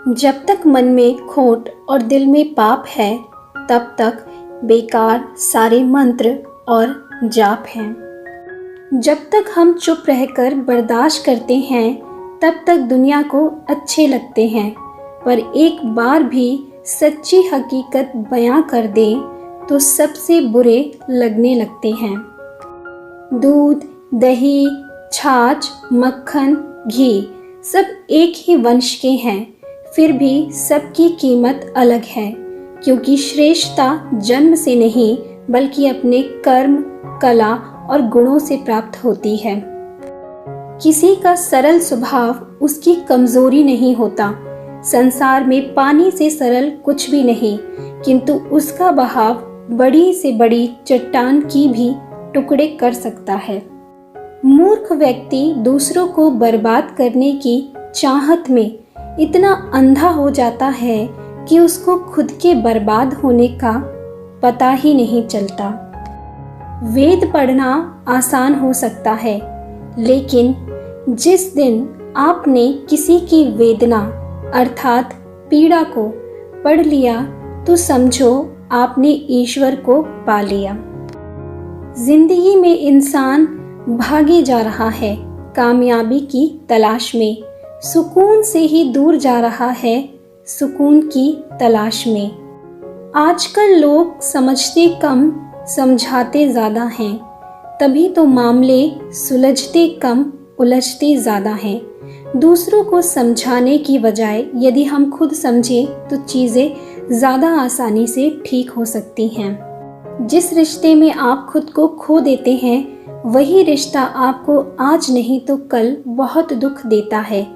जब तक मन में खोट और दिल में पाप है, तब तक बेकार सारे मंत्र और जाप हैं। जब तक हम चुप रहकर बर्दाश्त करते हैं, तब तक दुनिया को अच्छे लगते हैं, पर एक बार भी सच्ची हकीकत बयां कर दें तो सबसे बुरे लगने लगते हैं। दूध, दही, छाछ, मक्खन, घी सब एक ही वंश के हैं, फिर भी सबकी कीमत अलग है, क्योंकि श्रेष्ठता जन्म से नहीं बल्कि अपने कर्म, कला और गुणों से प्राप्त होती है। किसी का सरल स्वभाव उसकी कमजोरी नहीं होता। संसार में पानी से सरल कुछ भी नहीं, किंतु उसका बहाव बड़ी से बड़ी चट्टान की भी टुकड़े कर सकता है। मूर्ख व्यक्ति दूसरों को बर्बाद करने की चाहत में इतना अंधा हो जाता है कि उसको खुद के बर्बाद होने का पता ही नहीं चलता। वेद पढ़ना आसान हो सकता है, लेकिन जिस दिन आपने किसी की वेदना अर्थात पीड़ा को पढ़ लिया तो समझो आपने ईश्वर को पा लिया। जिंदगी में इंसान भागे जा रहा है कामयाबी की तलाश में, सुकून से ही दूर जा रहा है सुकून की तलाश में। आजकल लोग समझते कम, समझाते ज़्यादा हैं, तभी तो मामले सुलझते कम, उलझते ज़्यादा हैं। दूसरों को समझाने की बजाय यदि हम खुद समझें तो चीज़ें ज़्यादा आसानी से ठीक हो सकती हैं। जिस रिश्ते में आप खुद को खो देते हैं, वही रिश्ता आपको आज नहीं तो कल बहुत दुख देता है।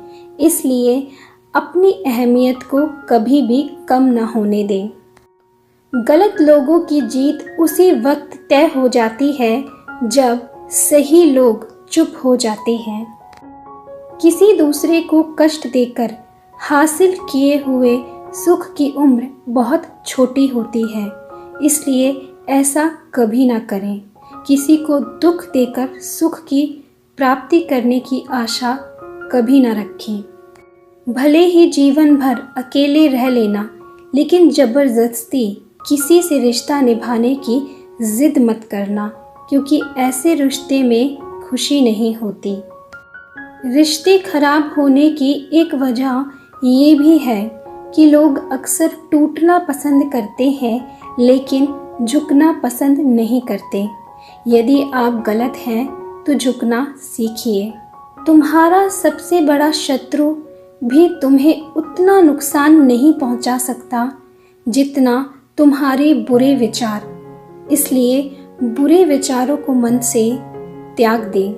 इसलिए अपनी अहमियत को कभी भी कम न होने दें। गलत लोगों की जीत उसी वक्त तय हो जाती है जब सही लोग चुप हो जाते हैं। किसी दूसरे को कष्ट देकर हासिल किए हुए सुख की उम्र बहुत छोटी होती है, इसलिए ऐसा कभी ना करें। किसी को दुख देकर सुख की प्राप्ति करने की आशा कभी ना रखें। भले ही जीवन भर अकेले रह लेना, लेकिन जबरदस्ती किसी से रिश्ता निभाने की जिद मत करना, क्योंकि ऐसे रिश्ते में खुशी नहीं होती। रिश्ते खराब होने की एक वजह ये भी है कि लोग अक्सर टूटना पसंद करते हैं, लेकिन झुकना पसंद नहीं करते। यदि आप गलत हैं तो झुकना सीखिए। तुम्हारा सबसे बड़ा शत्रु भी तुम्हें उतना नुकसान नहीं पहुंचा सकता जितना तुम्हारे बुरे विचार। इसलिए बुरे विचारों को मन से त्याग दें।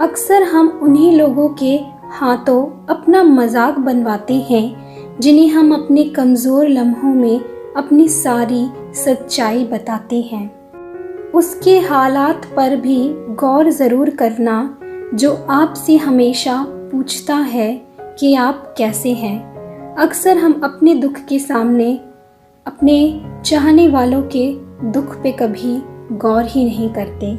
अक्सर हम उन्हीं लोगों के हाथों अपना मजाक बनवाते हैं जिन्हें हम अपने कमज़ोर लम्हों में अपनी सारी सच्चाई बताते हैं। उसके हालात पर भी गौर ज़रूर करना जो आपसे हमेशा पूछता है कि आप कैसे हैं। अक्सर हम अपने दुख के सामने अपने चाहने वालों के दुख पे कभी गौर ही नहीं करते।